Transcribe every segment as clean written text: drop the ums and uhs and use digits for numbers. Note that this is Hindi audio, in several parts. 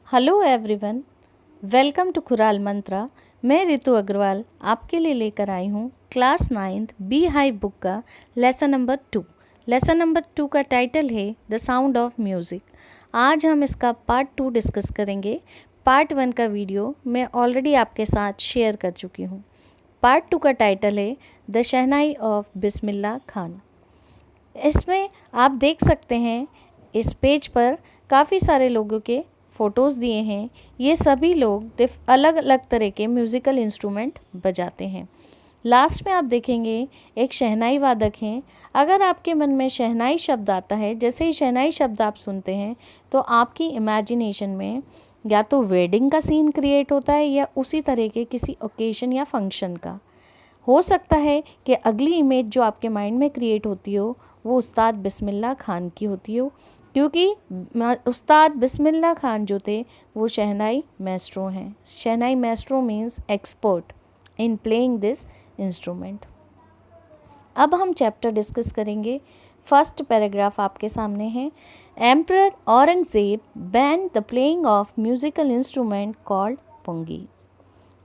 Hello everyone, welcome to Khural Mantra. मैं रितु अग्रवाल आपके लिए लेकर आई हूँ class 9th beehive book का लेसन नंबर 2। लेसन नंबर 2 का टाइटल है द साउंड ऑफ म्यूज़िक। आज हम इसका पार्ट 2 डिस्कस करेंगे। पार्ट 1 का वीडियो मैं ऑलरेडी आपके साथ शेयर कर चुकी हूँ। पार्ट 2 का टाइटल है the shehnai of Bismillah Khan. इसमें आप देख सकते हैं इस पेज पर काफ़ी सारे लोगों के फ़ोटोज़ दिए हैं। ये सभी लोग अलग अलग तरह के म्यूज़िकल इंस्ट्रूमेंट बजाते हैं। लास्ट में आप देखेंगे एक शहनाई वादक हैं। अगर आपके मन में शहनाई शब्द आता है, जैसे ही शहनाई शब्द आप सुनते हैं तो आपकी इमेजिनेशन में या तो वेडिंग का सीन क्रिएट होता है या उसी तरह के किसी ओकेशन या फंक्शन का। हो सकता है कि अगली इमेज जो आपके माइंड में क्रिएट होती हो वो उस्ताद बिस्मिल्लाह खान की होती हो, क्योंकि उस्ताद बिस्मिल्लाह खान जो थे वो शहनाई मैस्ट्रो हैं। Shehnai maestro means expert in playing this instrument. अब हम चैप्टर डिस्कस करेंगे। फर्स्ट पैराग्राफ आपके सामने है। Emperor Aurangzeb ban the playing of musical instrument called pungi.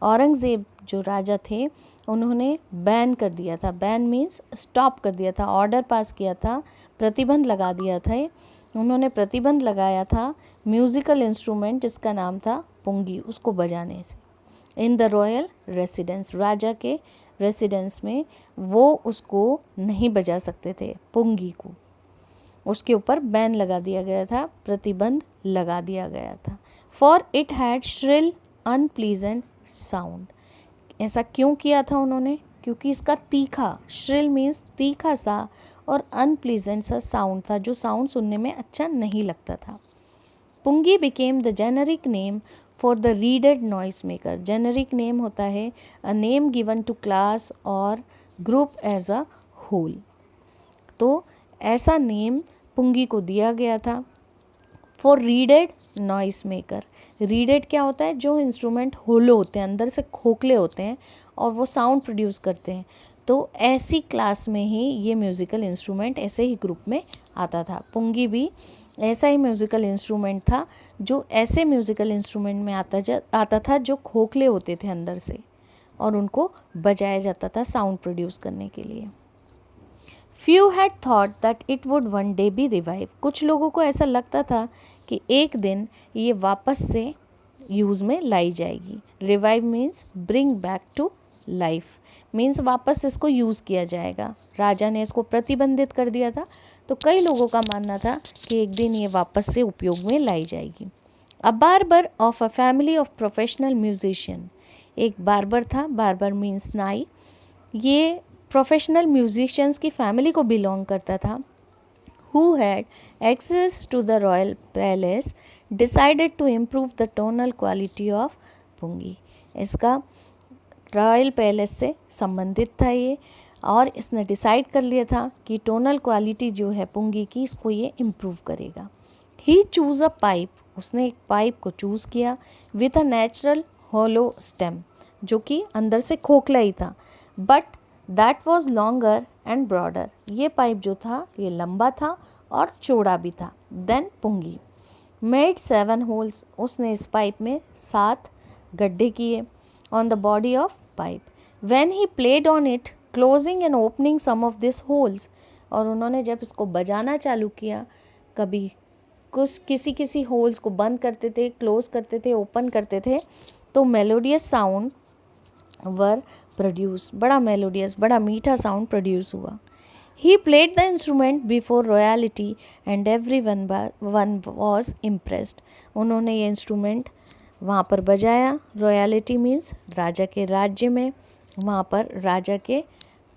Aurangzeb जो राजा थे उन्होंने बैन कर दिया था। बैन मीन्स स्टॉप कर दिया था, ऑर्डर पास किया था, प्रतिबंध लगा दिया था। उन्होंने प्रतिबंध लगाया था म्यूज़िकल इंस्ट्रूमेंट जिसका नाम था पुंगी, उसको बजाने से। इन द रॉयल रेसिडेंस, राजा के रेसिडेंस में वो उसको नहीं बजा सकते थे पुंगी को। उसके ऊपर बैन लगा दिया गया था, प्रतिबंध लगा दिया गया था। For it had shrill unpleasant sound. ऐसा क्यों किया था उन्होंने? क्योंकि इसका तीखा, श्रिल मीन्स तीखा सा, और अनप्लीजेंट सा साउंड था, जो साउंड सुनने में अच्छा नहीं लगता था। Pungi became the generic name for the reeded noise maker. Generic name होता है a name given to class और ग्रुप एज अ होल। तो ऐसा नेम पुंगी को दिया गया था for reeded noise maker. Reeded क्या होता है? जो इंस्ट्रूमेंट होलो होते हैं, अंदर से खोखले होते हैं और वो साउंड प्रोड्यूस करते हैं। तो ऐसी क्लास में ही ये म्यूज़िकल इंस्ट्रूमेंट, ऐसे ही ग्रुप में आता था। पुंगी भी ऐसा ही म्यूज़िकल इंस्ट्रूमेंट था, जो ऐसे म्यूज़िकल इंस्ट्रूमेंट में आता था जो खोखले होते थे अंदर से, और उनको बजाया जाता था साउंड प्रोड्यूस करने के लिए। Few had thought that it would one day be revive. कुछ लोगों को ऐसा लगता था कि एक दिन ये वापस से यूज़ में लाई जाएगी। Revive means bring back to life, means वापस इसको यूज़ किया जाएगा। राजा ने इसको प्रतिबंधित कर दिया था, तो कई लोगों का मानना था कि एक दिन ये वापस से उपयोग में लाई जाएगी। अ barber of a family of professional musician. एक बार्बर था, बार्बर मीन्स नाई। ये प्रोफेशनल म्यूजिशियंस की फैमिली को बिलोंग करता था। Who had access to the royal palace decided to improve the tonal quality of पुंगी। इसका रॉयल पैलेस से संबंधित था ये, और इसने डिसाइड कर लिया था कि टोनल क्वालिटी जो है पुंगी की, इसको ये इम्प्रूव करेगा। He chose a pipe. उसने एक पाइप को चूज़ किया with a natural hollow stem, जो कि अंदर से खोखला ही था, but that was longer and broader. ये पाइप जो था ये लंबा था और चौड़ा भी था। Then pungi made 7 holes. उसने इस पाइप में 7 गड्ढे किए on the body of pipe. When he played on it closing and opening some of this holes. और उन्होंने जब इसको बजाना चालू किया, कभी कुछ किसी होल्स को बंद करते थे, क्लोज करते थे, ओपन करते थे, तो मेलोडियस साउंड वर प्रोड्यूस। बड़ा मेलोडियस, बड़ा मीठा साउंड प्रोड्यूस हुआ। He played the instrument before royalty and one was impressed. उन्होंने ये इंस्ट्रूमेंट वहाँ पर बजाया। रॉयलिटी मीन्स राजा के राज्य में, वहाँ पर राजा के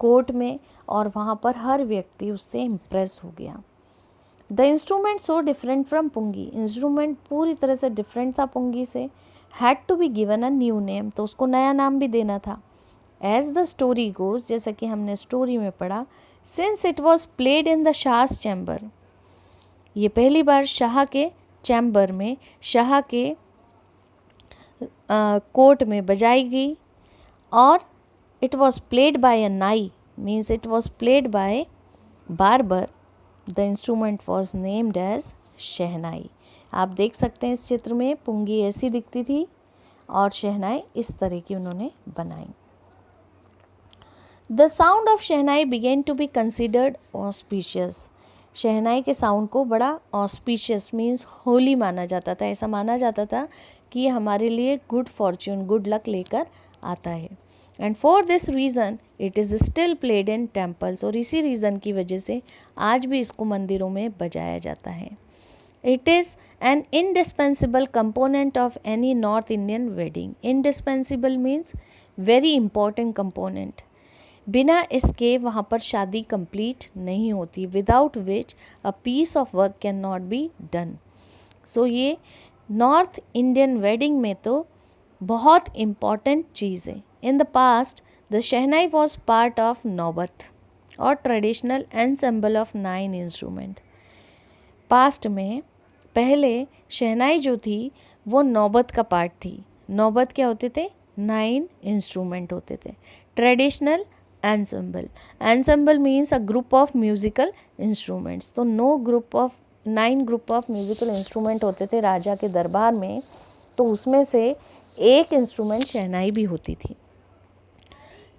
कोर्ट में, और वहाँ पर हर व्यक्ति उससे इम्प्रेस हो गया। The instrument so different from pungi. Instrument पूरी तरह से डिफरेंट था पुंगी से। Had to be given a new name. तो उसको नया नाम भी देना था। एज द स्टोरी गोज, जैसा कि हमने स्टोरी में पढ़ा, since it was played in the Shah's chamber. ये पहली बार शाह के चैम्बर में, शाह के कोर्ट में बजाई गई, और it was played by a nai, means it was played by barber. The instrument was named as shehnai. आप देख सकते हैं इस चित्र में पुंगी ऐसी दिखती थी और शहनाई इस तरह की उन्होंने बनाई। The sound of shehnai began to be considered auspicious. Shehnai के साउंड को बड़ा ऑस्पिशियस मीन्स होली माना जाता था। ऐसा माना जाता था कि ये हमारे लिए गुड फॉर्च्यून, गुड लक लेकर आता है। And for this reason it is still played in temples. और इसी रीज़न की वजह से आज भी इसको मंदिरों में बजाया जाता है। It is an indispensable component of any north Indian wedding. Indispensable means very important component. बिना इसके वहाँ पर शादी कंप्लीट नहीं होती। Without which a piece of work can not be done. So ये नॉर्थ इंडियन वेडिंग में तो बहुत इम्पॉर्टेंट चीज़ है। In the past the shehnai was part of नौबत और traditional ensemble of 9 instrument. Past में पहले शहनाई जो थी वो नौबत का पार्ट थी। नौबत क्या होते थे? 9 इंस्ट्रूमेंट होते थे। Traditional ensemble, ensemble means a group of musical instruments. तो 9 ग्रुप ऑफ म्यूजिकल इंस्ट्रूमेंट होते थे राजा के दरबार में, तो उसमें से एक इंस्ट्रूमेंट शहनाई भी होती थी।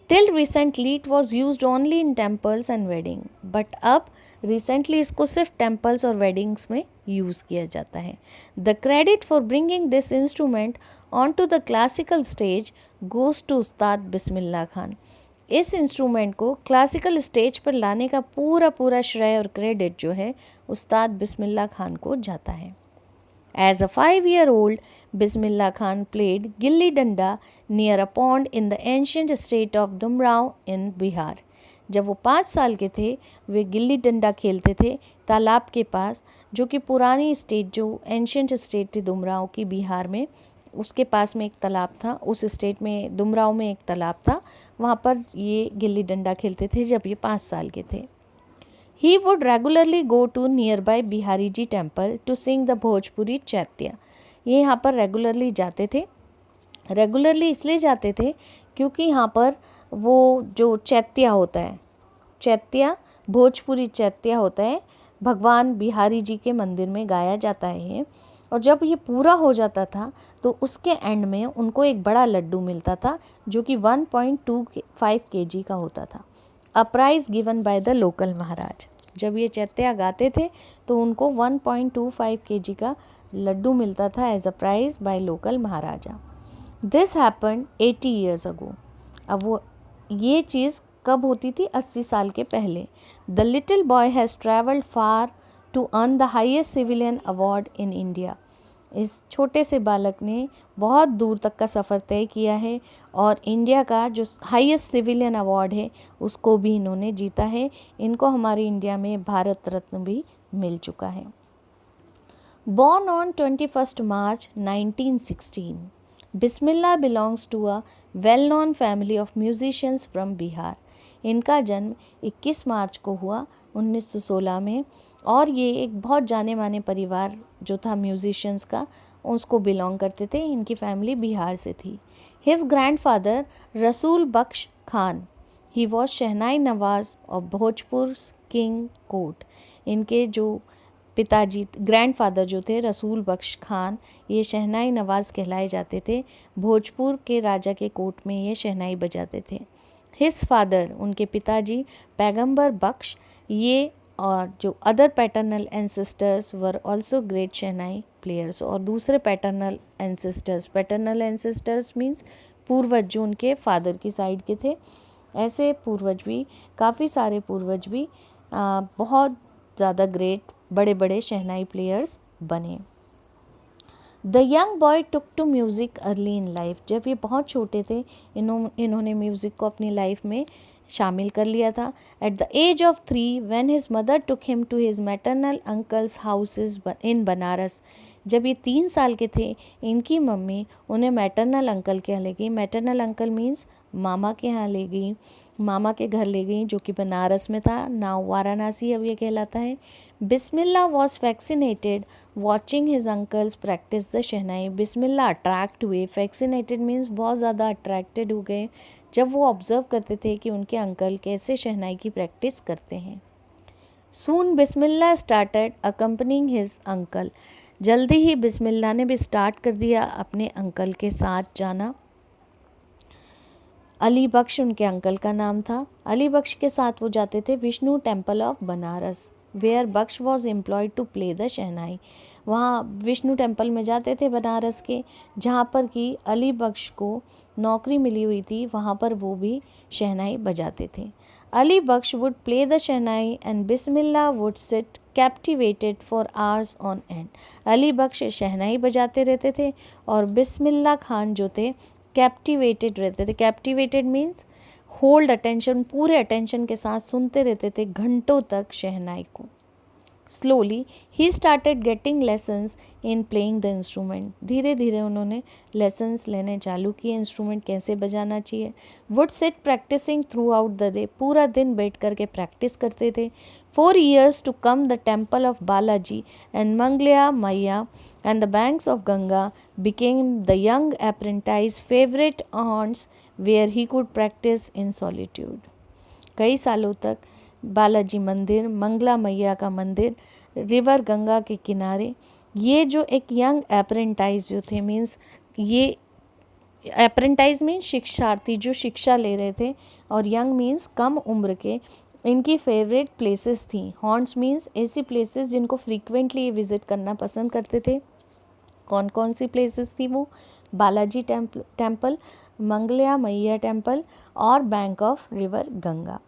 Till recently it was use only in temples and wedding, but अब रिसेंटली इसको सिर्फ टेम्पल्स और वेडिंग्स में यूज़ किया जाता है। The credit for bringing this instrument on to the classical stage goes to Ustad Bismillah Khan. इस इंस्ट्रूमेंट को क्लासिकल स्टेज पर लाने का पूरा श्रेय और क्रेडिट जो है उस्ताद बिस्मिल्लाह खान को जाता है। As a 5-year-old, Bismillah Khan played gilli danda near a pond in the ancient state of Dumrao in Bihar. जब वो 5 साल के थे वे गिल्ली डंडा खेलते थे तालाब के पास, जो कि पुरानी स्टेट, जो एंशंट स्टेट थी दुमराव की बिहार में, उसके पास में एक तालाब था। उस स्टेट में दुमराव में एक तालाब था, वहाँ पर ये गिल्ली डंडा खेलते थे जब ये 5 साल के थे। He would regularly go to nearby Bihari ji temple to sing the Bhojpuri Chaiti. ये यहाँ पर रेगुलरली जाते थे। रेगुलरली इसलिए जाते थे क्योंकि यहाँ पर वो जो चैत्य होता है, चैत्य भोजपुरी चैत्य होता है, भगवान बिहारी जी के मंदिर में गाया जाता है। और जब ये पूरा हो जाता था तो उसके एंड में उनको एक बड़ा लड्डू मिलता था जो कि 1.25 kg का होता था। A prize given by the local maharaj. जब ये चैत्या गाते थे तो उनको 1.25 kg का लड्डू मिलता था as a prize by local Maharaja. This happen 80 years ago। अब वो ये चीज़ कब होती थी? 80 साल के पहले। The little boy has travelled far to earn the highest civilian award in India. इस छोटे से बालक ने बहुत दूर तक का सफ़र तय किया है और इंडिया का जो हाईएस्ट सिविलियन अवार्ड है उसको भी इन्होंने जीता है। इनको हमारे इंडिया में भारत रत्न भी मिल चुका है। Born on 21st March 1916, Bismillah belongs to a well known family of musicians from Bihar. इनका जन्म 21 मार्च को हुआ 1916 में और ये एक बहुत जाने माने परिवार जो था म्यूजिशियंस का, उसको बिलोंग करते थे। इनकी फैमिली बिहार से थी। His grandfather Rasul Bakhsh Khan, he was shehnai nawaz of Bhojpur king court. इनके जो पिताजी ग्रैंडफादर जो थे रसूल बख्श खान, ये शहनाई नवाज़ कहलाए जाते थे। भोजपुर के राजा के कोर्ट में ये शहनाई बजाते थे। हिज फादर, उनके पिताजी पैगंबर बख्श, ये और जो other paternal ancestors were also great shehnai players. और दूसरे पैटर्नल एंसेस्टर्स मीन्स पूर्वज जो उनके फादर की साइड के थे, ऐसे पूर्वज भी, काफ़ी सारे पूर्वज भी बहुत ज़्यादा ग्रेट बड़े बड़े शहनाई प्लेयर्स बने। The young boy took to music early in life. जब ये बहुत छोटे थे इन्होंने म्यूज़िक को अपनी लाइफ में शामिल कर लिया था। At the age of 3 when his mother took him to his maternal uncles houses in Banaras. जब ये 3 साल के थे इनकी मम्मी उन्हें मैटरनल अंकल के यहाँ ले गई। मैटरनल अंकल मीन्स मामा के यहाँ ले गई, मामा के घर ले गई जो कि बनारस में था, नाउ वाराणसी अब ये कहलाता है। Bismillah was fascinated watching his uncles practice the shehnai. Bismillah attract हुए, फैक्सीनेटेड मीन्स बहुत ज़्यादा अट्रैक्टेड हो गए जब वो ऑब्ज़र्व करते थे कि उनके अंकल कैसे शहनाई की प्रैक्टिस करते हैं। सून बिस्मिल्लाह स्टार्टेड अकम्पनिंग हिज अंकल। जल्दी ही बिस्मिल्लाह ने भी स्टार्ट कर दिया अपने अंकल के साथ जाना। अली बख्श उनके अंकल का नाम था। अली बख्श के साथ वो जाते थे Vishnu temple of Banaras, where Bakhsh was employed to play the shehnai. वहाँ विष्णु टेम्पल में जाते थे बनारस के, जहाँ पर कि अली बख्श को नौकरी मिली हुई थी, वहाँ पर वो भी शहनाई बजाते थे। Ali Bakhsh would play the shehnai and Bismillah would sit captivated for hours on end. Ali Bakhsh shehnai बजाते रहते थे और बिस्मिल्लाह खान जो थे कैप्टिवेटेड रहते थे। कैप्टिवेटेड मीन्स होल्ड अटेंशन, पूरे अटेंशन के साथ सुनते रहते थे घंटों तक शहनाई को। Slowly he started getting lessons in playing the instrument. धीरे धीरे उन्होंने लेसन्स लेने चालू किए, इंस्ट्रूमेंट कैसे बजाना चाहिए। Would sit practising throughout the day, पूरा दिन बैठ कर के प्रैक्टिस करते थे। 4 years to come the temple of Balaji and Manglaya Maya and the banks of Ganga became the young apprentice's favorite haunts where he could practice in solitude. कई सालों तक बालाजी मंदिर, मंगला मैया का मंदिर, रिवर गंगा के किनारे, ये जो एक यंग अप्रेंटाइज जो थे, मीन्स ये अप्रेंटाइज मीन्स शिक्षार्थी जो शिक्षा ले रहे थे, और यंग मीन्स कम उम्र के, इनकी फेवरेट प्लेसेस थी। हॉन्ट्स मीन्स ऐसी प्लेसेस जिनको फ्रीक्वेंटली विजिट करना पसंद करते थे। कौन कौन सी प्लेसेस थी वो? बालाजी टेम्पल, मंगलया मैया टेम्पल और बैंक ऑफ रिवर गंगा।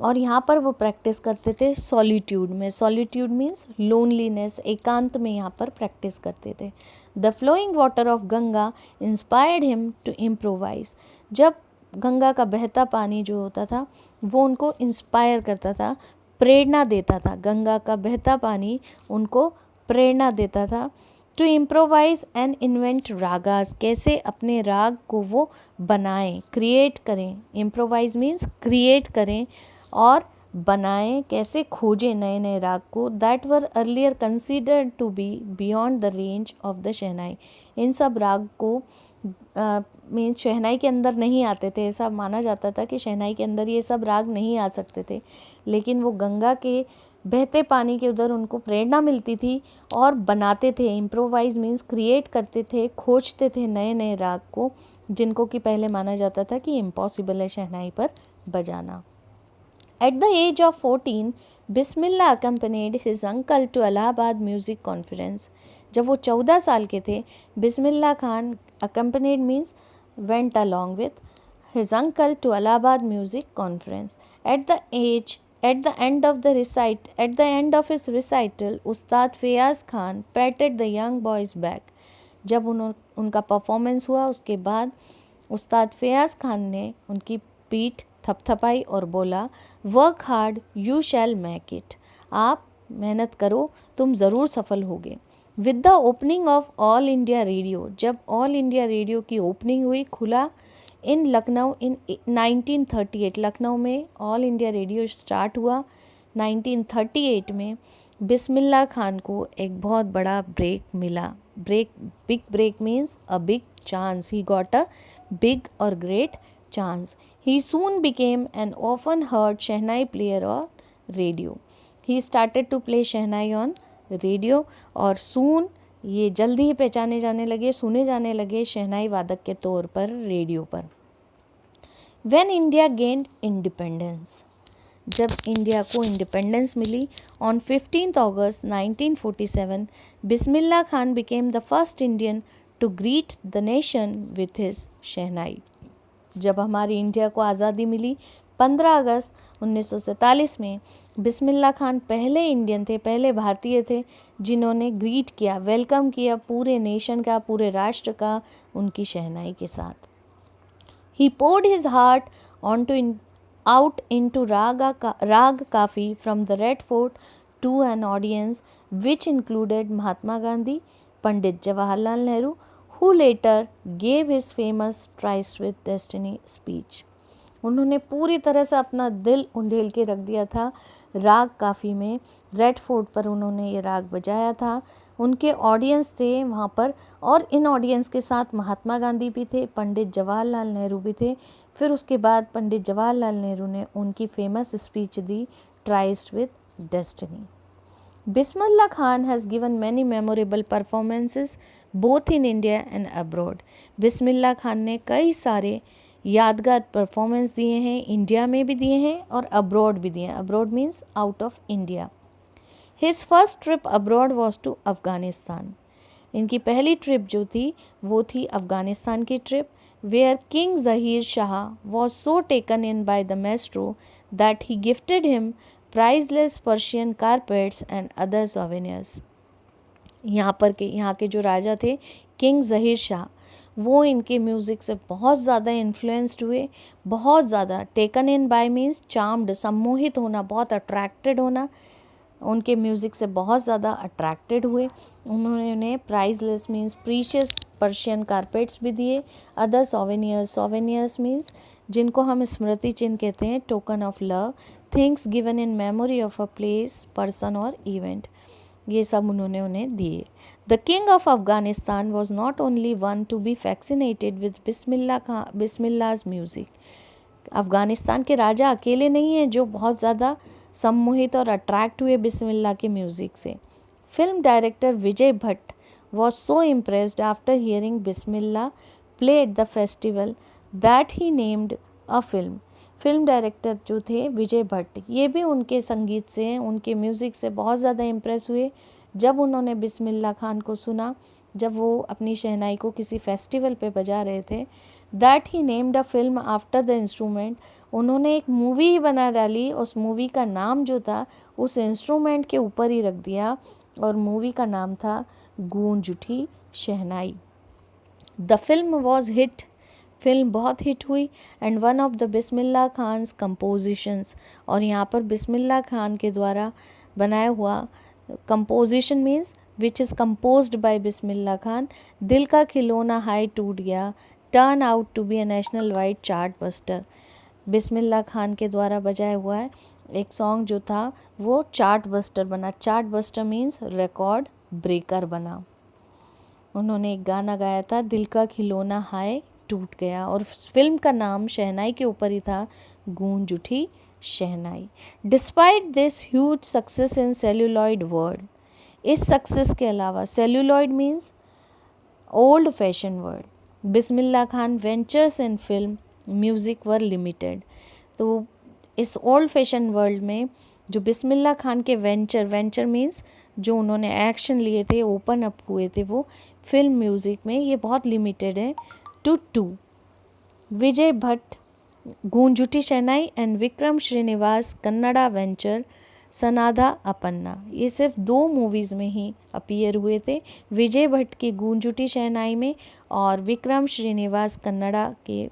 और यहाँ पर वो प्रैक्टिस करते थे सॉलिट्यूड में। सॉलिट्यूड मीन्स लोनलीनेस, एकांत में यहाँ पर प्रैक्टिस करते थे। The flowing water of Ganga inspired him to improvise. जब गंगा का बहता पानी जो होता था वो उनको इंस्पायर करता था, प्रेरणा देता था। गंगा का बहता पानी उनको प्रेरणा देता था। To improvise and invent ragas, कैसे अपने राग को वो बनाएं, क्रिएट करें। इम्प्रोवाइज मीन्स क्रिएट करें और बनाएं, कैसे खोजें नए नए राग को। That were earlier considered to be beyond the range of the shehnai. इन सब राग को मीन शहनाई के अंदर नहीं आते थे, ऐसा माना जाता था कि शहनाई के अंदर ये सब राग नहीं आ सकते थे, लेकिन वो गंगा के बहते पानी के उधर उनको प्रेरणा मिलती थी और बनाते थे। इम्प्रोवाइज मीन्स क्रिएट करते थे, खोजते थे नए नए राग को, जिनको कि पहले माना जाता था कि इम्पॉसिबल है शहनाई पर बजाना। At the age of 14, Bismillah accompanied his uncle to Allahabad music conference. जब वो 14 साल के थे, Bismillah Khan accompanied means went along with his uncle to Allahabad music conference. At the end of his recital, Ustad Fayaz Khan patted the young boy's back. जब उनका परफॉर्मेंस हुआ उसके बाद उस्ताद फयाज खान ने उनकी पीठ थपथपाई और बोला, work hard you shall make it. आप मेहनत करो, तुम ज़रूर सफल होगे। With the opening of all India radio, जब ऑल इंडिया रेडियो की ओपनिंग हुई, खुला इन लखनऊ इन 1938, लखनऊ में ऑल इंडिया रेडियो स्टार्ट हुआ 1938 में। बिस्मिल्लाह खान को एक बहुत बड़ा ब्रेक मिला। Big break means a big chance. He got a big और great chance. He soon became an often heard Shehnai player on radio. He started to play Shehnai on radio और soon ये जल्दी ही पहचाने जाने लगे, सुने जाने लगे शहनाई वादक के तौर पर रेडियो पर। When India gained independence, जब इंडिया को इंडिपेंडेंस मिली on 15th August 1947, Bismillah Khan became the first Indian to greet the nation with his शहनाई। जब हमारी इंडिया को आज़ादी मिली 15 अगस्त 1947 में, बिस्मिल्लाह खान पहले इंडियन थे, पहले भारतीय थे जिन्होंने ग्रीट किया, वेलकम किया पूरे नेशन का, पूरे राष्ट्र का उनकी शहनाई के साथ। ही poured his heart out into राग काफ़ी from the Red Fort to an audience which included Mahatma Gandhi, Pandit Jawaharlal Nehru, who later gave his famous Tryst with Destiny speech. उन्होंने पूरी तरह से अपना दिल उंडेल के रख दिया था राग काफ़ी में। रेड फोर्ट पर उन्होंने ये राग बजाया था। उनके ऑडियंस थे वहाँ पर, और इन ऑडियंस के साथ महात्मा गांधी भी थे, पंडित जवाहरलाल नेहरू भी थे। फिर उसके बाद पंडित जवाहरलाल नेहरू ने उनकी famous speech the, tryst with destiny. Bismillah Khan has given many memorable performances both in India and abroad. Bismillah Khan ने कई सारे यादगार परफॉर्मेंस दिए हैं, इंडिया में भी दिए हैं और अब्रॉड भी दिए हैं. Abroad means out of India. His first trip abroad was to Afghanistan. इनकी पहली ट्रिप जो थी वो थी अफ़गानिस्तान की trip, where king Zahir Shah was so taken in by the maestro that he gifted him priceless Persian carpets and other souvenirs. यहाँ के जो राजा थे किंग ज़हीर शाह, वो इनके म्यूज़िक से बहुत ज़्यादा इन्फ्लुएंस्ड हुए, बहुत ज़्यादा. Taken in by means charmed, सम्मोहित होना, बहुत अट्रैक्टेड होना. उनके म्यूज़िक से बहुत ज़्यादा अट्रैक्टेड हुए. उन्होंने उन्हें priceless means precious Persian carpets भी दिए. अदर सोवेनियर्स मीन्स जिनको हम स्मृति चिन्ह कहते हैं, token of love. Things given in memory of a place, person और इवेंट, ये सब उन्होंने उन्हें दिए. The king of Afghanistan was not only one to be fascinated with Bismillah's music. Afghanistan के राजा अकेले नहीं हैं जो बहुत ज़्यादा सम्मोहित और अट्रैक्ट हुए बिस्मिल्लाह के म्यूज़िक से. Film director Vijay Bhatt was so impressed after hearing Bismillah play at the festival that he named a film. Film director जो थे विजय भट्ट, ये भी उनके संगीत से, उनके म्यूज़िक से बहुत ज़्यादा इम्प्रेस हुए. जब उन्होंने बिस्मिल्लाह खान को सुना, जब वो अपनी शहनाई को किसी फेस्टिवल पे बजा रहे थे, that he named a film after the instrument, उन्होंने एक मूवी ही बना डाली. उस मूवी का नाम जो था उस इंस्ट्रूमेंट के ऊपर ही रख दिया और मूवी का नाम था Goonj Uthi Shehnai. The film was hit, film बहुत हिट हुई. And one of the Bismillah Khan's compositions, और यहाँ पर बिस्मिल्लाह खान के द्वारा बनाया हुआ composition means which is composed by Bismillah Khan, दिल का खिलौना हाय टूट गया, turn out to be a national wide chart buster. Bismillah Khan के द्वारा बजाया हुआ है एक सॉन्ग जो था वो चार्ट बस्टर बना. Chart buster means record breaker बना. उन्होंने एक गाना गाया था, दिल का खिलौना हाय टूट गया, और फिल्म का नाम शहनाई के ऊपर ही था, Goonj Uthi Shehnai. Despite this huge success in celluloid world, इस सक्सेस के अलावा, celluloid means old fashion word, Bismillah Khan ventures in film music were limited. तो इस ओल्ड फैशन वर्ल्ड में जो बिस्मिल्लाह खान के वेंचर मीन्स जो उन्होंने एक्शन लिए थे, ओपन अप हुए थे वो फिल्म म्यूज़िक में, ये बहुत लिमिटेड है. टू विजय भट्ट गूंज उठी शहनाई एंड विक्रम श्रीनिवास कन्नड़ा वेंचर सनाधा अपन्ना, ये सिर्फ 2 मूवीज़ में ही अपीयर हुए थे, विजय भट्ट की गूंज उठी शहनाई में और विक्रम श्रीनिवास कन्नड़ा के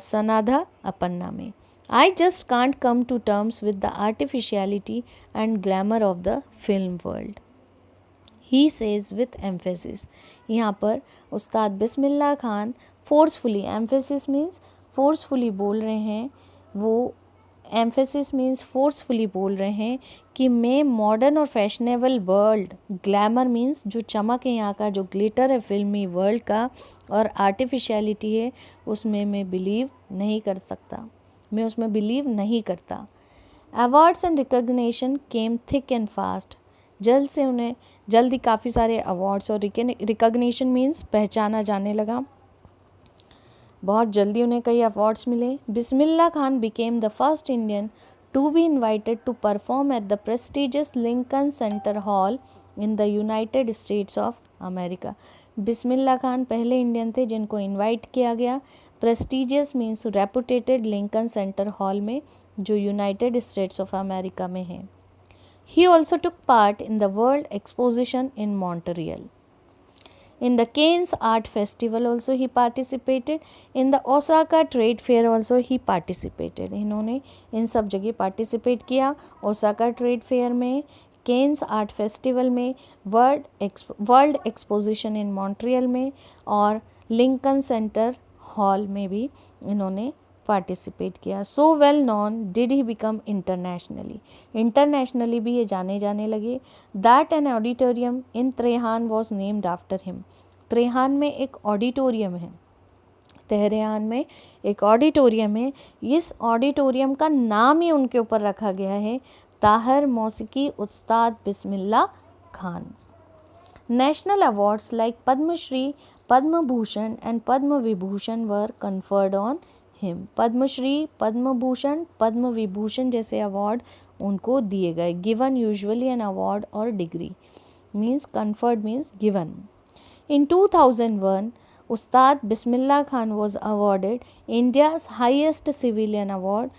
सनाधा अपन्ना में. I just can't come to terms with the artificiality and glamour of the film world, he says with emphasis. यहाँ पर Ustad Bismillah Khan forcefully, emphasis means forcefully बोल रहे हैं, वो एम्फेसिस मीन्स फोर्सफुली बोल रहे हैं कि मैं मॉडर्न और फैशनेबल वर्ल्ड, ग्लैमर मीन्स जो चमक है यहाँ का, जो ग्लिटर है फिल्मी वर्ल्ड का, और आर्टिफिशियलिटी है उसमें मैं बिलीव नहीं कर सकता, मैं उसमें बिलीव नहीं करता. Awards and recognition came thick and fast, जल्दी काफ़ी सारे अवार्ड्स और रिकग्निशन मीन्स पहचाना जाने लगा, बहुत जल्दी उन्हें कई अवार्ड्स मिले. Bismillah Khan became the first Indian to be invited to perform at the prestigious Lincoln Center hall in the United States of America. Bismillah Khan पहले इंडियन थे जिनको इन्वाइट किया गया prestigious means reputed Lincoln Center hall में, जो यूनाइटेड स्टेट्स ऑफ अमेरिका में है. He also took part in the World Exposition in Montreal. In the Cannes Art Festival also he participated. In the Osaka Trade Fair also he participated. इन्होंने इन सब जगह पार्टिसिपेट किया, ओसाका ट्रेड फेयर में, केन्स आर्ट फेस्टिवल में, वर्ल्ड एक्सपोजिशन इन मॉन्ट्रियल में और लिंकन सेंटर हॉल में भी इन्होंने पार्टिसिपेट किया. So well non did he become internationally भी ये जाने जाने लगे. That an auditorium in Trehan was named after him. Trehan में एक ऑडिटोरियम है, तेहरान में एक ऑडिटोरियम है, इस ऑडिटोरियम का नाम ही उनके ऊपर रखा गया है. ताहर मौसिकी उस्ताद Bismillah Khan. National awards like Padma Shri, Padma Bhushan and Padma Vibhushan were conferred on him. Padma Shri, Padma Bhushan, Padma Vibhushan जैसे award उनको दिए गए. Given usually an award or degree means conferred means given. In 2001, Ustad Bismillah Khan was awarded India's highest civilian award.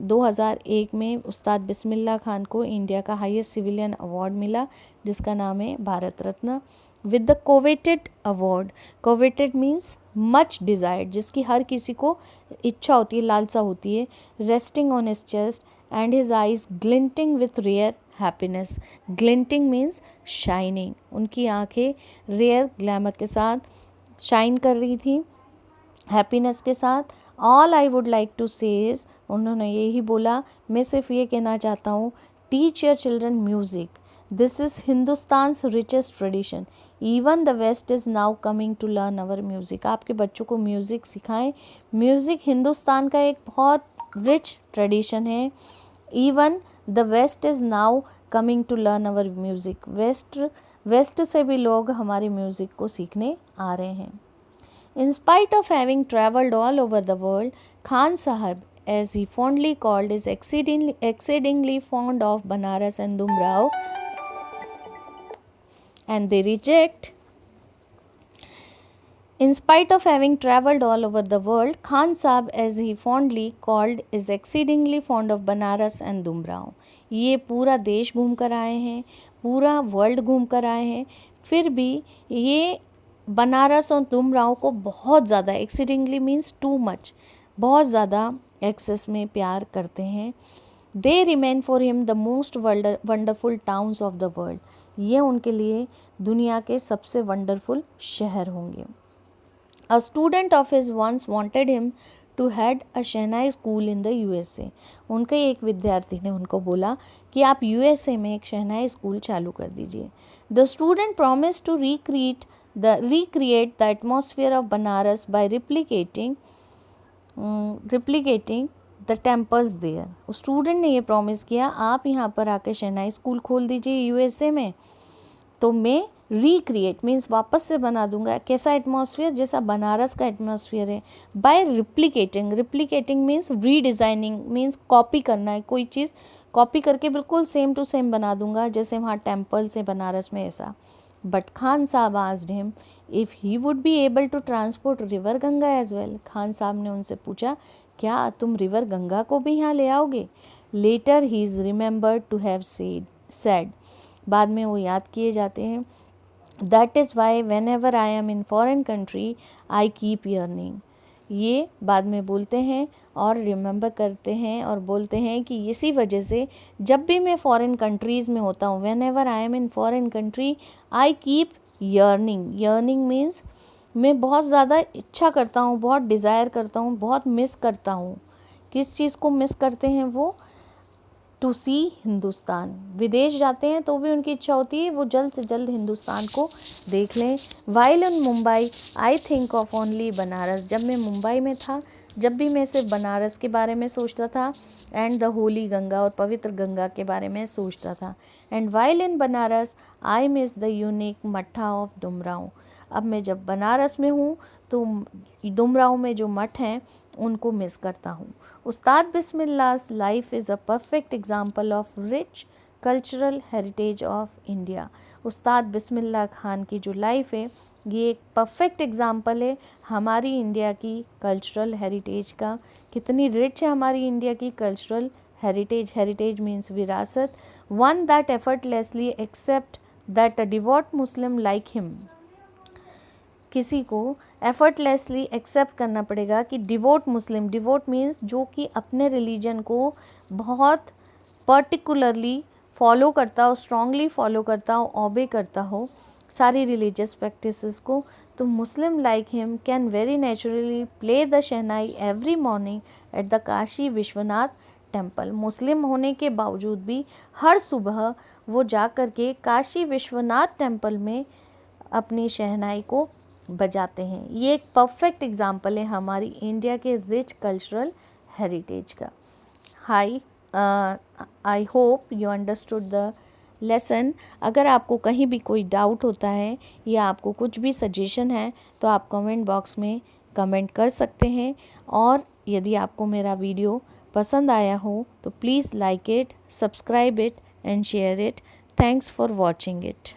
2001 में उस्ताद बिस्मिल्लाह खान को इंडिया का हाईएस्ट सिविलियन अवार्ड मिला जिसका नाम है Bharat Ratna with the coveted award. Coveted means much desired, जिसकी हर किसी को इच्छा होती है, लालसा होती है. Resting on his chest and his eyes glinting with rare happiness. Glinting means shining, उनकी आंखें रेयर ग्लैमर के साथ शाइन कर रही थी, हैप्पीनेस के साथ. All I would like to say is, उन्होंने यही बोला, मैं सिर्फ ये कहना चाहता हूँ, teach your children music, this is Hindustan's richest tradition, even the west is now coming to learn our music. आपके बच्चों को म्यूज़िक सिखाएं. म्यूज़िक हिंदुस्तान का एक बहुत रिच ट्रेडिशन है. Even the west is now coming to learn our music, west से भी लोग हमारे म्यूज़िक को सीखने आ रहे हैं. In spite of having travelled all over the world, Khan Sahab, as he fondly called, is exceedingly fond of Banaras and Dumrao, and they reject. In spite of having travelled all over the world, Khan Sahab, as he fondly called, is exceedingly fond of Banaras and Dumrao. ये पूरा देश घूम कर आए हैं, पूरा वर्ल्ड घूम कर आए हैं, फिर भी ये बनारस और दुमराव को बहुत ज़्यादा, एक्सीडिंगली मीन्स टू मच, बहुत ज़्यादा एक्सेस में प्यार करते हैं. They remain for him the most wonderful towns of the world. ये उनके लिए दुनिया के सबसे वंडरफुल शहर होंगे. A student of his once wanted him to head a shehnai school in the USA. उनके एक विद्यार्थी ने उनको बोला कि आप USA में एक शहनाई स्कूल चालू कर दीजिए. The student promise to recreate the atmosphere of Banaras by replicating the temples there. Student ने ये प्रॉमिस किया, आप यहाँ पर आकर शहनाई स्कूल खोल दीजिए USA में, तो मैं रिक्रिएट मीन्स वापस से बना दूंगा कैसा एटमॉस्फेयर, जैसा बनारस का एटमॉस्फेयर है. By replicating means redesigning means copy करना है, कोई चीज़ कॉपी करके बिल्कुल सेम टू सेम बना दूंगा जैसे वहाँ टेम्पल्स है बनारस में, ऐसा. But Khan Sahab asked him if he would be able to transport river Ganga as well. Khan साहब ने उनसे पूछा, क्या तुम रिवर गंगा को भी यहाँ ले आओगे? Later he is remembered to have said, बाद में वो याद किए जाते हैं, that is why whenever I am in foreign country I keep yearning. ये बाद में बोलते हैं और रिमेंबर करते हैं और बोलते हैं कि इसी वजह से जब भी मैं फॉरेन कंट्रीज़ में होता हूँ, when ever I am in foreign country I keep yearning means मैं बहुत ज़्यादा इच्छा करता हूँ, बहुत डिज़ायर करता हूँ, बहुत मिस करता हूँ. किस चीज़ को मिस करते हैं वो? टू सी हिंदुस्तान. विदेश जाते हैं तो भी उनकी इच्छा होती है वो जल्द से जल्द हिंदुस्तान को देख लें. While in Mumbai I think of only Banaras. जब मैं मुंबई में था, जब भी मैं सिर्फ बनारस के बारे में सोचता था, एंड द होली गंगा और पवित्र गंगा के बारे में सोचता था. And while in Banaras I miss the unique मट्ठा ऑफ डुमराव. अब मैं जब बनारस में हूँ तो डुमराव में जो मठ हैं उनको मिस करता हूँ. Ustad Bismillah's life is a perfect example of rich cultural heritage of India. Ustad Bismillah Khan की जो लाइफ है ये एक परफेक्ट एग्जाम्पल है हमारी इंडिया की कल्चरल हेरिटेज का. कितनी रिच है हमारी इंडिया की कल्चरल हेरिटेज. हेरिटेज मीन्स विरासत. One that effortlessly accept that a devout Muslim like him. किसी को एफर्टलेसली एक्सेप्ट करना पड़ेगा कि डिवोट मुस्लिम, डिवोट मीन्स जो कि अपने रिलीजन को बहुत पर्टिकुलरली फॉलो करता हो, स्ट्रांगली फॉलो करता हो, ओबे करता हो सारी रिलीजियस प्रैक्टिसेस को. तो Muslim like him can very naturally play the shehnai every morning at the Kashi Vishwanath temple. Muslim होने के बावजूद भी हर सुबह वो जा कर के काशी विश्वनाथ टेम्पल में अपनी शहनाई को बजाते हैं. ये एक परफेक्ट एग्जाम्पल है हमारी इंडिया के रिच कल्चरल हेरिटेज का. High I hope you understood the lesson. अगर आपको कहीं भी कोई डाउट होता है या आपको कुछ भी सजेशन है तो आप कमेंट बॉक्स में कमेंट कर सकते हैं। और यदि आपको मेरा वीडियो पसंद आया हो तो please like it, subscribe it and share it. Thanks for watching it.